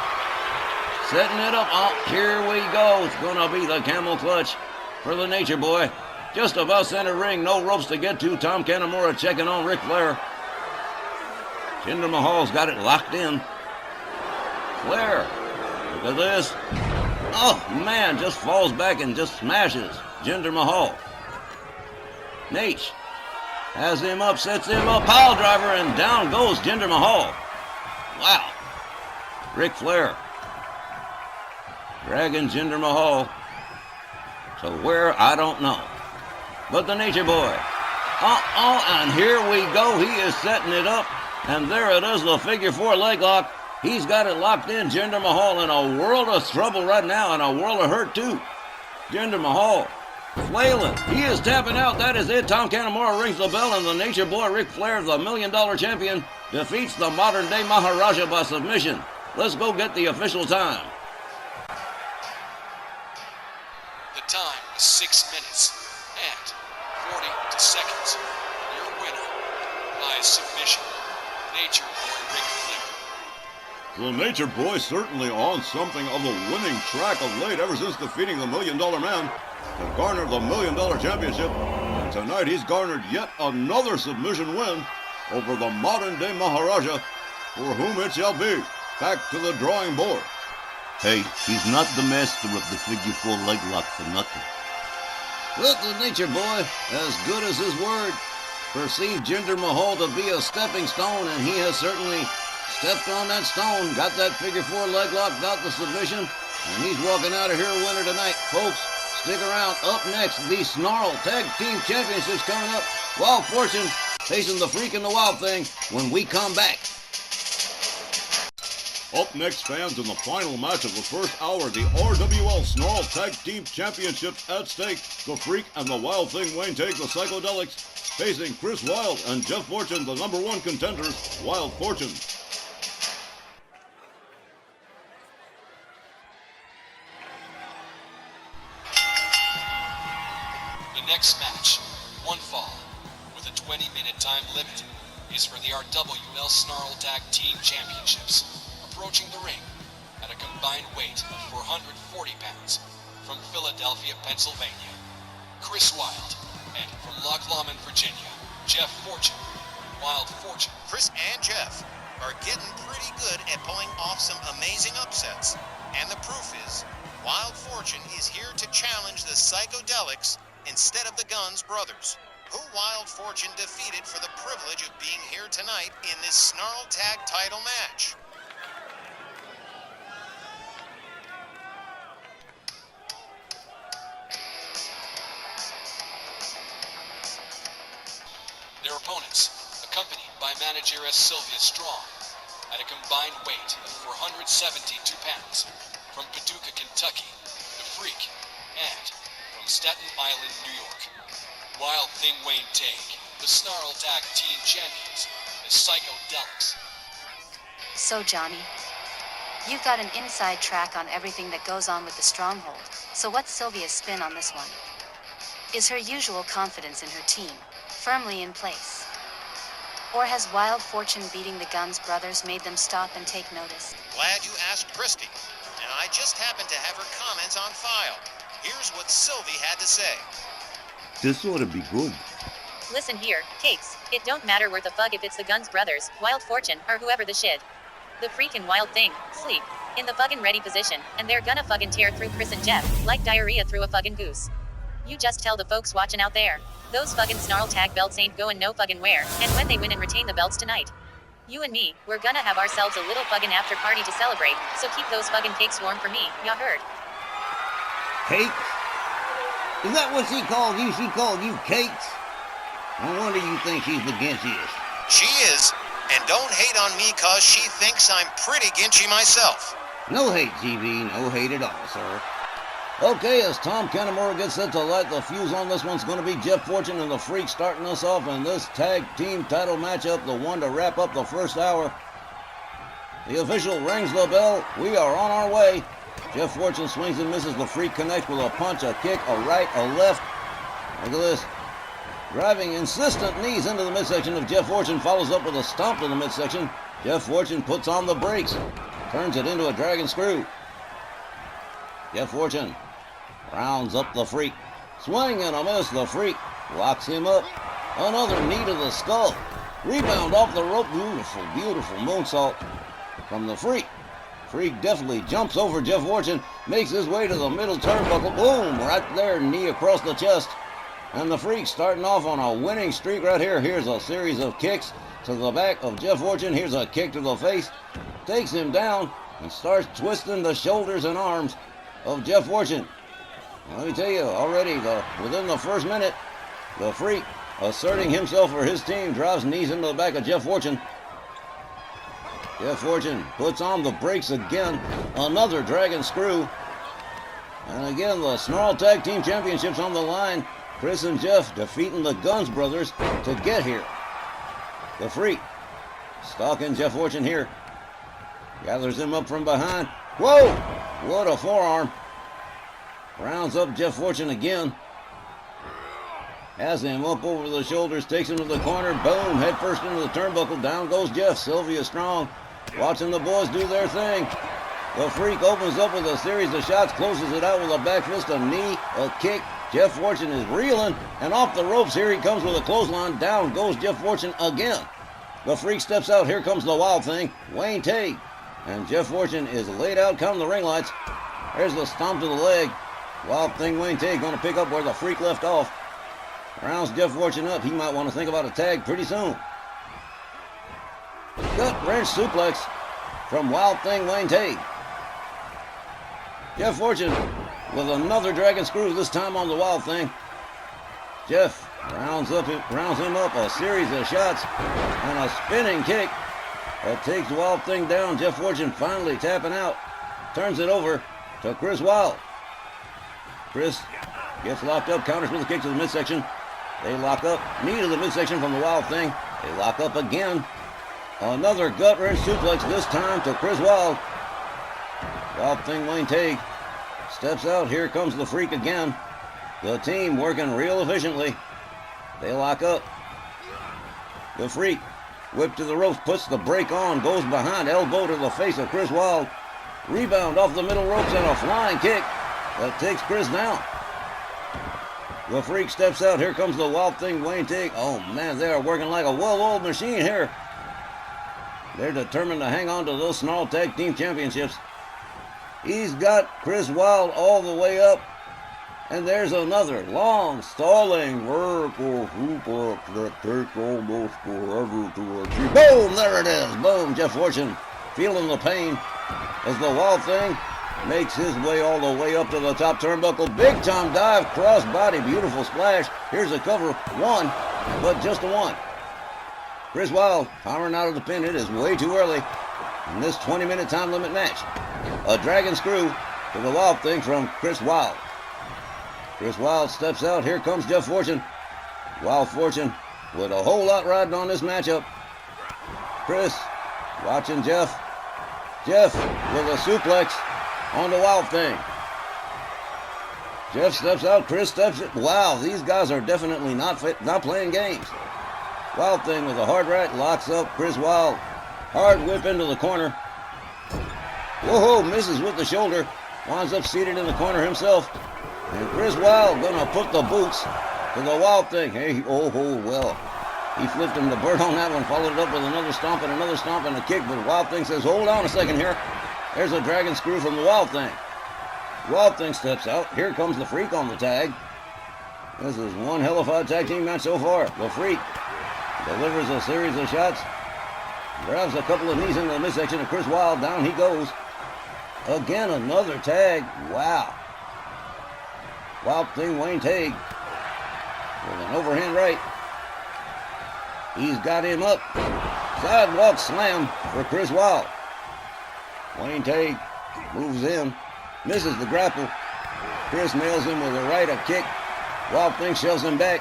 setting it up. Oh, here we go. It's going to be the camel clutch for the Nature Boy. Just about center ring. No ropes to get to. Tom Kanamura checking on Ric Flair. Jinder Mahal's got it locked in. Flair, look at this. Oh, man, just falls back and just smashes Jinder Mahal. Nate has him up, sets him up, pile driver, and down goes Jinder Mahal. Wow. Ric Flair dragging Jinder Mahal to where, I don't know. But the Nature Boy. And here we go. He is setting it up. And there it is, the figure four leg lock. He's got it locked in. Jinder Mahal in a world of trouble right now, and a world of hurt too. Jinder Mahal flailing. He is tapping out. That is it. Tom Kanamura rings the bell, and the Nature Boy, Ric Flair, the $1 Million Champion, defeats the modern day Maharaja by submission. Let's go get the official time. The time is 6 minutes and 42 seconds. Your winner by submission, Nature Boy Ric Flair. The Nature Boy certainly on something of a winning track of late, ever since defeating the $1 Million Man to garner the $1 Million Championship. And tonight he's garnered yet another submission win over the modern day Maharaja, for whom it shall be back to the drawing board. Hey, he's not the master of the figure four leg lock for nothing. Look, the Nature Boy, as good as his word, perceived Jinder Mahal to be a stepping stone, and he has certainly stepped on that stone, got that figure four leg lock, got the submission, and he's walking out of here a winner tonight. Folks, stick around. Up next, the Snarl Tag Team Championships coming up. Wild Fortune facing the Freak and the Wild Thing when we come back. Up next, fans, in the final match of the first hour, the RWL Snarl Tag Team Championships at stake. The Freak and the Wild Thing, Wayne Take, the Psychedelics, facing Chris Wilde and Jeff Fortune, the #1 contenders, Wild Fortune. The next match, one fall, with a 20-minute time limit, is for the RWL Snarl Tag Team Championships. Approaching the ring at a combined weight of 440 pounds, from Philadelphia, Pennsylvania, Chris Wilde. And from Loch Lomond, Virginia, Jeff Fortune. Wild Fortune. Chris and Jeff are getting pretty good at pulling off some amazing upsets. And the proof is, Wild Fortune is here to challenge the Psychedelics instead of the Guns brothers, who Wild Fortune defeated for the privilege of being here tonight in this Snarl Tag title match. Their opponents, accompanied by manageress Sylvia Strong, at a combined weight of 472 pounds, from Paducah, Kentucky, The Freak, and from Staten Island, New York, Wild Thing Wayne Tague, the Snarl Tag Team Champions, the Psychedelics. So, Johnny, you've got an inside track on everything that goes on with the Stronghold. So what's Sylvia's spin on this one? Is her usual confidence in her team firmly in place? Or has Wild Fortune beating the Guns brothers made them stop and take notice? Glad you asked Christy, and I just happened to have her comments on file. Here's what Sylvie had to say. This ought to be good. Listen here, Cakes, it don't matter where the fuck if it's the Guns brothers, Wild Fortune, or whoever the shit. The freaking Wild Thing, sleep, in the fucking ready position, and they're gonna fucking tear through Chris and Jeff, like diarrhea through a fucking goose. You just tell the folks watching out there, those fucking Snarl Tag belts ain't going no fucking where, and when they win and retain the belts tonight, you and me, we're gonna have ourselves a little fucking after party to celebrate, so keep those fucking cakes warm for me, ya heard? Cakes? Is that what she called you? She called you Cakes? No wonder you think she's the ginchiest. She is, and don't hate on me cause she thinks I'm pretty ginchy myself. No hate, GB, no hate at all, sir. Okay, as Tom Kennemore gets set to light the fuse on this one's going to be Jeff Fortune and the Freak starting us off in this tag team title matchup, the one to wrap up the first hour. The official rings the bell. We are on our way. Jeff Fortune swings and misses. The Freak connects with a punch, a kick, a right, a left. Look at this. Driving insistent knees into the midsection of Jeff Fortune, follows up with a stomp to the midsection. Jeff Fortune puts on the brakes, turns it into a dragon screw. Jeff Fortune rounds up the Freak. Swing and a miss. The Freak locks him up. Another knee to the skull. Rebound off the rope. Beautiful, beautiful moonsault from the Freak. Freak definitely jumps over Jeff Fortune, makes his way to the middle turnbuckle. Boom, right there, knee across the chest. And the Freak starting off on a winning streak right here. Here's a series of kicks to the back of Jeff Fortune. Here's a kick to the face. Takes him down and starts twisting the shoulders and arms of Jeff Fortune. Let me tell you, already within the first minute, the Freak, asserting himself for his team, drives knees into the back of Jeff Fortune. Jeff Fortune puts on the brakes again. Another dragon screw. And again, the Snarl Tag Team Championships on the line. Chris and Jeff defeating the Guns brothers to get here. The Freak stalking Jeff Fortune here. Gathers him up from behind. Whoa! What a forearm. Rounds up Jeff Fortune again. Has him up over the shoulders, takes him to the corner. Boom! Head first into the turnbuckle. Down goes Jeff. Sylvia Strong watching the boys do their thing. The Freak opens up with a series of shots, closes it out with a back fist, a knee, a kick. Jeff Fortune is reeling, and off the ropes, here he comes with a clothesline. Down goes Jeff Fortune again. The Freak steps out. Here comes the Wild Thing, Wayne Tague. And Jeff Fortune is laid out, counting the ring lights. There's the stomp to the leg. Wild Thing Wayne Tague going to pick up where the Freak left off. Rounds Jeff Fortune up. He might want to think about a tag pretty soon. Gut wrench suplex from Wild Thing Wayne Tague. Jeff Fortune with another dragon screw, this time on the Wild Thing. Jeff rounds him up, a series of shots and a spinning kick that takes the Wild Thing down. Jeff Fortune finally tapping out. Turns it over to Chris Wilde. Chris gets locked up, counters with a kick to the midsection. They lock up, knee to the midsection from the Wild Thing. They lock up again. Another gut wrench suplex, this time to Chris Wilde. Wild Thing Wayne Tague steps out. Here comes the Freak again. The team working real efficiently. They lock up. The Freak whip to the ropes, puts the brake on, goes behind, elbow to the face of Chris Wilde. Rebound off the middle ropes and a flying kick. That takes Chris down. The Freak steps out. Here comes the Wild Thing, Wayne Teague. Oh, man, they are working like a well-oiled machine here. They're determined to hang on to those Snarl Tag Team Championships. He's got Chris Wilde all the way up. And there's another long, stalling vertical suplex that takes almost forever to achieve. Boom! There it is. Boom! Jeff Fortune feeling the pain as the Wild Thing makes his way all the way up to the top turnbuckle. Big time dive, cross body, beautiful splash. Here's a cover. One, but just a one. Chris Wilde powering out of the pin. It is way too early in this 20-minute time limit match. A dragon screw to the Wild Thing from Chris Wilde. Chris Wilde steps out. Here comes Jeff Fortune. Wild Fortune with a whole lot riding on this matchup. Chris watching Jeff. Jeff with a suplex on the Wild Thing. Jeff steps out. Chris steps in. Wow, these guys are definitely not playing games. Wild Thing with a hard right locks up Chris Wilde. Hard whip into the corner. Whoa, misses with the shoulder. Winds up seated in the corner himself. And Chris Wilde gonna put the boots to the Wild Thing. Hey, oh, well. He flipped him the bird on that one, followed it up with another stomp and a kick, but Wild Thing says, hold on a second here. There's a dragon screw from the Wild Thing. Wild Thing steps out. Here comes the Freak on the tag. This is one hell of a tag team match so far. The Freak delivers a series of shots. Grabs a couple of knees into the midsection of Chris Wilde. Down he goes. Again, another tag. Wow. Wild Thing, Wayne Teague with an overhand right. He's got him up. Sidewalk slam for Chris Wilde. Wayne Teague moves in, misses the grapple. Chris nails him with a right, a kick. Wild Thing shoves him back.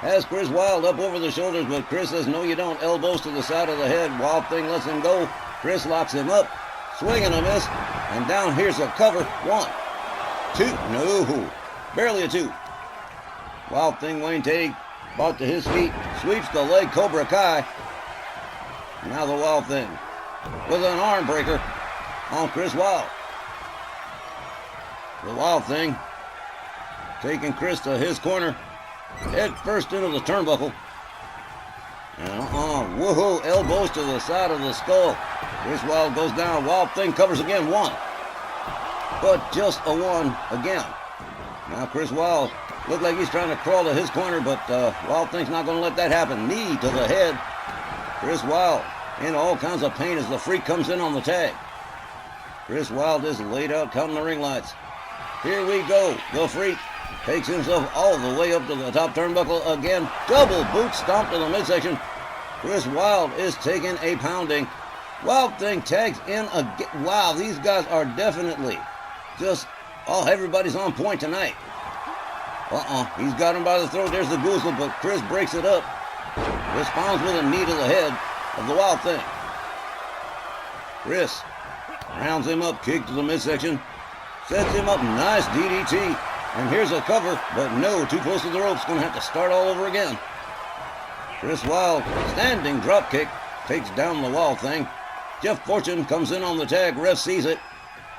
Has Chris Wilde up over the shoulders, but Chris says, no, you don't. Elbows to the side of the head. Wild Thing lets him go. Chris locks him up. Swing and a miss. And down here's a cover. One. Two. No. Barely a two. Wild Thing, Wayne Teague, brought to his feet. Sweeps the leg, Cobra Kai. Now the Wild Thing with an arm breaker on Chris Wilde. The Wild Thing taking Chris to his corner. Head first into the turnbuckle. And woohoo, elbows to the side of the skull. Chris Wilde goes down. Wild Thing covers again. One. But just a one again. Now Chris Wilde looked like he's trying to crawl to his corner, but Wild Thing's not going to let that happen. Knee to the head. Chris Wilde in all kinds of pain as the Freak comes in on the tag. Chris Wilde is laid out counting the ring lights. Here we go. The Freak takes himself all the way up to the top turnbuckle again. Double boot stomp to the midsection. Chris Wilde is taking a pounding. Wild Thing tags in again. Wow, these guys are definitely just, everybody's on point tonight. He's got him by the throat. There's the goozle, but Chris breaks it up. Responds with a knee to the head of the Wild Thing. Chris rounds him up, kick to the midsection. Sets him up, nice DDT. And here's a cover, but no, too close to the ropes. Going to have to start all over again. Chris Wilde, standing drop kick, takes down the Wild Thing. Jeff Fortune comes in on the tag. Ref sees it.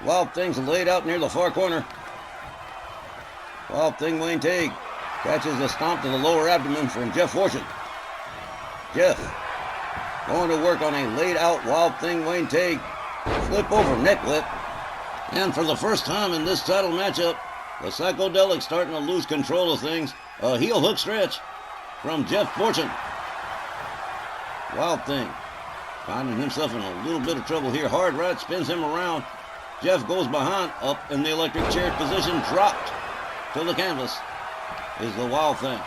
Wild Thing's laid out near the far corner. Wild Thing, Wayne Teague catches a stomp to the lower abdomen from Jeff Fortune. Jeff going to work on a laid out Wild Thing, Wayne Teague. Flip over neck whip. And for the first time in this title matchup, the Psychedelic starting to lose control of things. A heel hook stretch from Jeff Fortune. Wild Thing finding himself in a little bit of trouble here. Hard right spins him around. Jeff goes behind, up in the electric chair position, dropped to the canvas is the Wild Thing.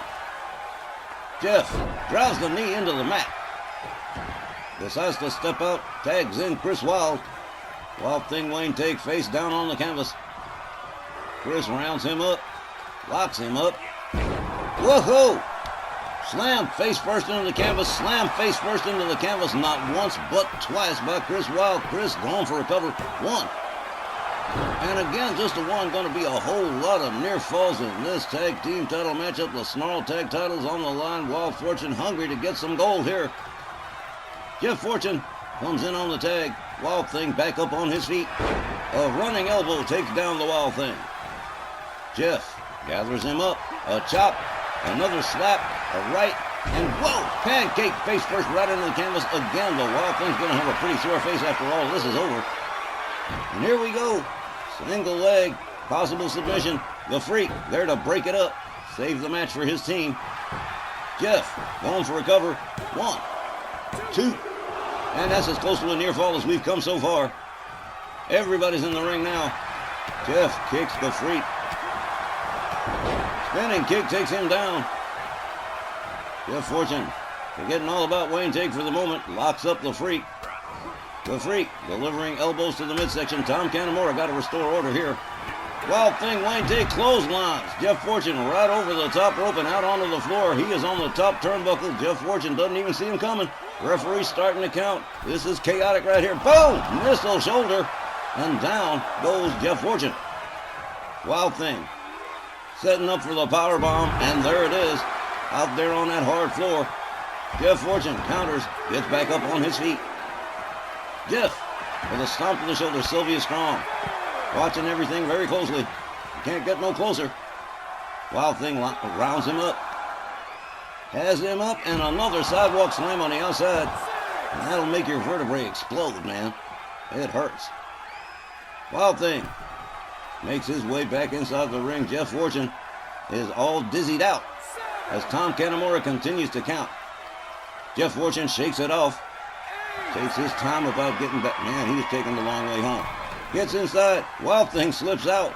Jeff drives the knee into the mat. Decides to step out, tags in Chris Wilde. Wild Thing, Wayne Teague face down on the canvas. Chris rounds him up, locks him up. Woohoo! Slam face first into the canvas, slam face first into the canvas, not once but twice by Chris Wilde. Chris going for a cover. One. And again, just a one. Going to be a whole lot of near falls in this tag team title matchup. The Snarl tag titles on the line. Wild Fortune hungry to get some gold here. Jeff Fortune comes in on the tag. Wild Thing back up on his feet. A running elbow takes down the Wild Thing. Jeff gathers him up. A chop, another slap, a right, and whoa! Pancake face first right into the canvas again. The Wild Thing's going to have a pretty sore face after all this is over. And here we go. Single leg, possible submission. The Freak there to break it up. Save the match for his team. Jeff going for a cover. 1, 2. And that's as close to a near fall as we've come so far. Everybody's in the ring now. Jeff kicks the Freak. Spinning kick takes him down. Jeff Fortune, forgetting all about Wayne Take for the moment, locks up the Freak. The Freak delivering elbows to the midsection. Tom Canamora got to restore order here. Wild Thing, Wayne Take clotheslines. Jeff Fortune right over the top rope and out onto the floor. He is on the top turnbuckle. Jeff Fortune doesn't even see him coming. Referee's starting to count. This is chaotic right here. Boom! Missile shoulder. And down goes Jeff Fortune. Wild Thing setting up for the power bomb, and there it is. Out there on that hard floor. Jeff Fortune counters, gets back up on his feet. Jeff with a stomp to the shoulder. Sylvia Strong watching everything very closely. You can't get no closer. Wild Thing rounds him up. Has him up, and another sidewalk slam on the outside. And that'll make your vertebrae explode, man. It hurts. Wild Thing makes his way back inside the ring. Jeff Fortune is all dizzied out as Tom Canamora continues to count. Jeff Fortune shakes it off. Takes his time about getting back. Man, he's taking the long way home. Gets inside. Wild Thing slips out.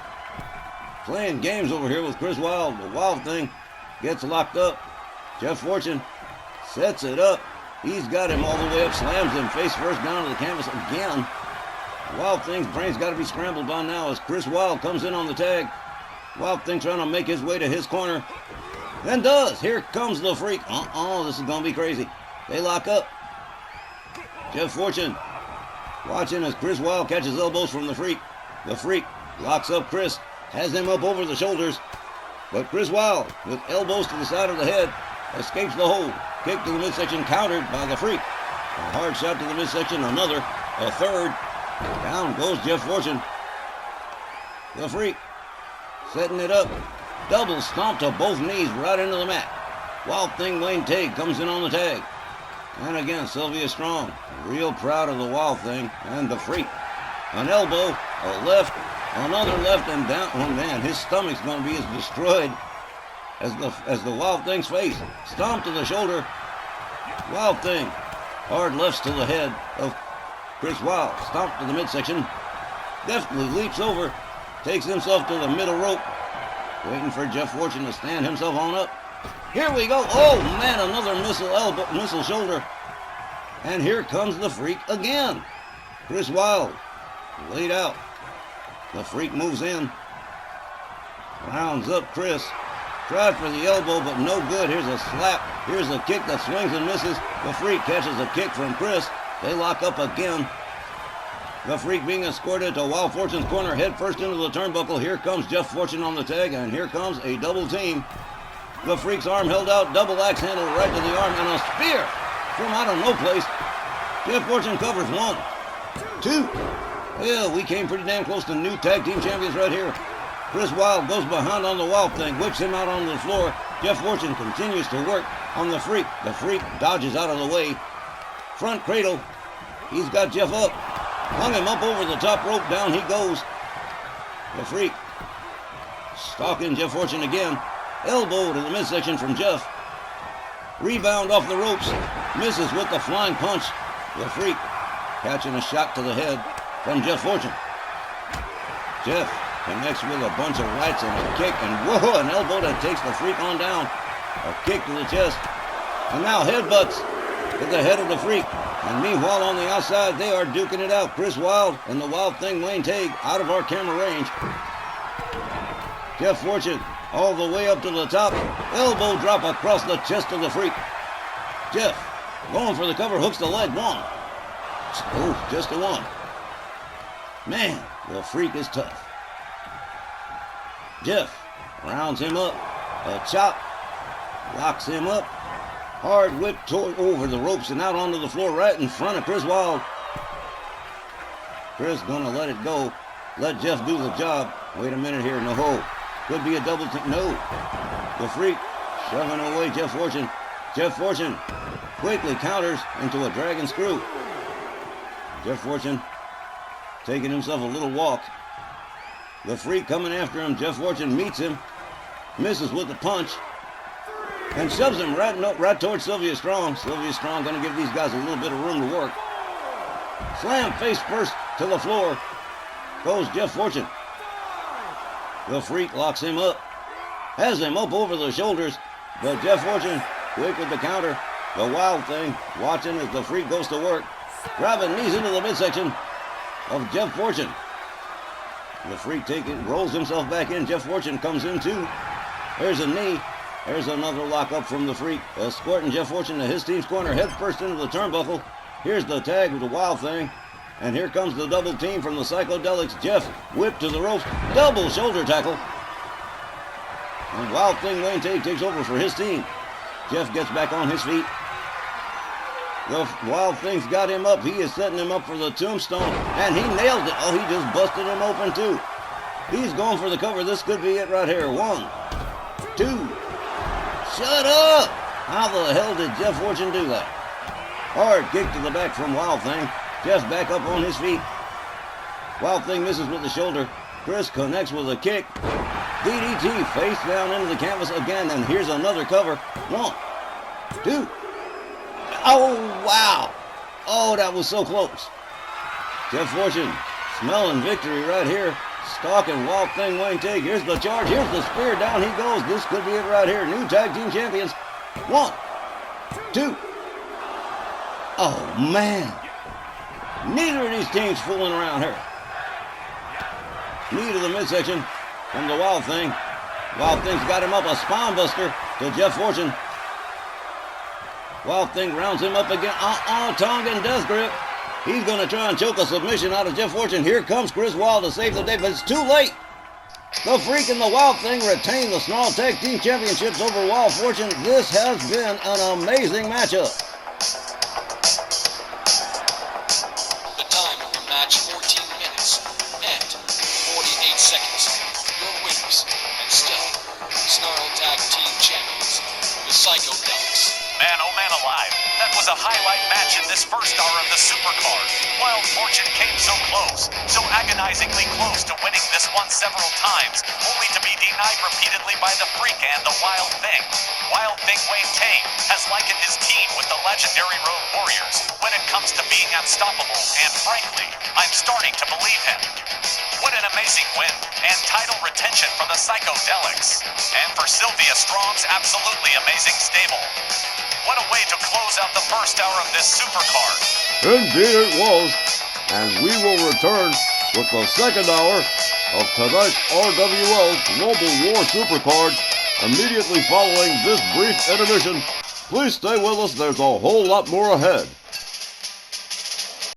Playing games over here with Chris Wild. The Wild Thing gets locked up. Jeff Fortune sets it up. He's got him all the way up. Slams him face first down to the canvas again. Wild Thing's brain's got to be scrambled by now as Chris Wild comes in on the tag. Wild Thing trying to make his way to his corner. Then does. Here comes the Freak. This is going to be crazy. They lock up. Jeff Fortune watching as Chris Wild catches elbows from the Freak. The Freak locks up Chris. Has him up over the shoulders. But Chris Wild, with elbows to the side of the head, escapes the hold. Kick to the midsection countered by the Freak. A hard shot to the midsection. Another. A third. Down goes Jeff Fortune. The Freak setting it up. Double stomp to both knees right into the mat. Wild Thing Wayne Take comes in on the tag. And again, Sylvia Strong. Real proud of the Wild Thing and the Freak. An elbow, a left, another left, and down. Oh man, his stomach's going to be as destroyed as the Wild Thing's face. Stomp to the shoulder. Wild Thing. Hard lefts to the head of Chris Wild. Stomp to the midsection. Deftly leaps over. Takes himself to the middle rope. Waiting for Jeff Fortune to stand himself on up. Here we go. Oh man, another missile shoulder. And here comes the Freak again. Chris Wild laid out. The Freak moves in. Rounds up Chris. Tried for the elbow, but no good. Here's a slap. Here's a kick that swings and misses. The Freak catches a kick from Chris. They lock up again. The Freak being escorted to Wild Fortune's corner, head first into the turnbuckle. Here comes Jeff Fortune on the tag, and here comes a double team. The Freak's arm held out, double axe handle right to the arm, and a spear from out of no place. Jeff Fortune covers 1, 2. Well, we came pretty damn close to new tag team champions right here. Chris Wild goes behind on the Wild Thing, whips him out on the floor. Jeff Fortune continues to work on the Freak. The Freak dodges out of the way. Front cradle. He's got Jeff up. Hung him up over the top rope. Down he goes. The Freak stalking Jeff Fortune again. Elbow to the midsection from Jeff. Rebound off the ropes. Misses with the flying punch. The Freak catching a shot to the head from Jeff Fortune. Jeff connects with a bunch of rights and a kick. And whoa, an elbow that takes the Freak on down. A kick to the chest. And now headbutts to the head of the Freak. And meanwhile on the outside, they are duking it out. Chris Wild and the Wild Thing Wayne Take out of our camera range. Jeff Fortune all the way up to the top. Elbow drop across the chest of the Freak. Jeff going for the cover, hooks the leg. 1. Oh, just a 1. Man, the Freak is tough. Jeff rounds him up. A chop. Locks him up. Hard whip over the ropes and out onto the floor right in front of Chris Wild. Chris gonna let it go. let Jeff do the job. Wait a minute here. No. Could be a double team. No. The Freak shoving away Jeff Fortune. Jeff Fortune quickly counters into a dragon screw. Jeff Fortune taking himself a little walk. The Freak coming after him. Jeff Fortune meets him. Misses with the punch. And shoves him right towards Sylvia Strong. Sylvia Strong going to give these guys a little bit of room to work. Slam face first to the floor. Goes Jeff Fortune. The Freak locks him up. Has him up over the shoulders. But Jeff Fortune quick with the counter. The Wild Thing watching as the Freak goes to work. Driving knees into the midsection of Jeff Fortune. The Freak rolls himself back in. Jeff Fortune comes in too. There's a knee. There's another lock up from the Freak. Escorting Jeff Fortune to his team's corner. Head first into the turnbuckle. Here's the tag with the Wild Thing. And here comes the double team from the Psychedelics. Jeff whipped to the ropes. Double shoulder tackle. And Wild Thing Wayne Tate takes over for his team. Jeff gets back on his feet. The Wild Thing's got him up. He is setting him up for the tombstone. And he nailed it. Oh, he just busted him open too. He's going for the cover. This could be it right here. 1, 2. Shut up! How the hell did Jeff Fortune do that? Hard kick to the back from Wild Thing. Jeff's back up on his feet. Wild Thing misses with the shoulder. Chris connects with a kick. DDT face down into the canvas again, and here's another cover. 1, 2. Oh, wow. Oh, that was so close. Jeff Fortune smelling victory right here. Stalking Wild Thing Wayne Tate. Here's the charge. Here's the spear. Down he goes. This could be it right here. New tag team champions. 1, 2. Oh, man. Neither of these teams fooling around here. Knee to the midsection from the Wild Thing. Wild Thing's got him up. A spine buster to Jeff Fortune. Wild Thing rounds him up again. Tongan death grip. He's going to try and choke a submission out of Jeff Fortune. Here comes Chris Wild to save the day, but it's too late. The Freak and the Wild Thing retain the Snarl Tag Team Championships over Wild Fortune. This has been an amazing matchup. The time of the match, 14 minutes and 48 seconds. Your winners, and still, Snarl Tag Team Champions, the Psychedelics. Man, oh man alive, that was a highlight match in this first hour of the Supercard. Wild Fortune came so close, so agonizingly close to winning this one several times, only to be denied repeatedly by the Freak and the Wild Thing. Wild Thing Wayne Tate has likened his team with the legendary Road Warriors when it comes to being unstoppable, and frankly, I'm starting to believe him. What an amazing win and title retention for the Psychedelics, and for Sylvia Strong's absolutely amazing stable. What a way to close out the first hour of this Supercard. Indeed it was. And we will return with the second hour of tonight's RWL Global War Supercard immediately following this brief intermission. Please stay with us. There's a whole lot more ahead.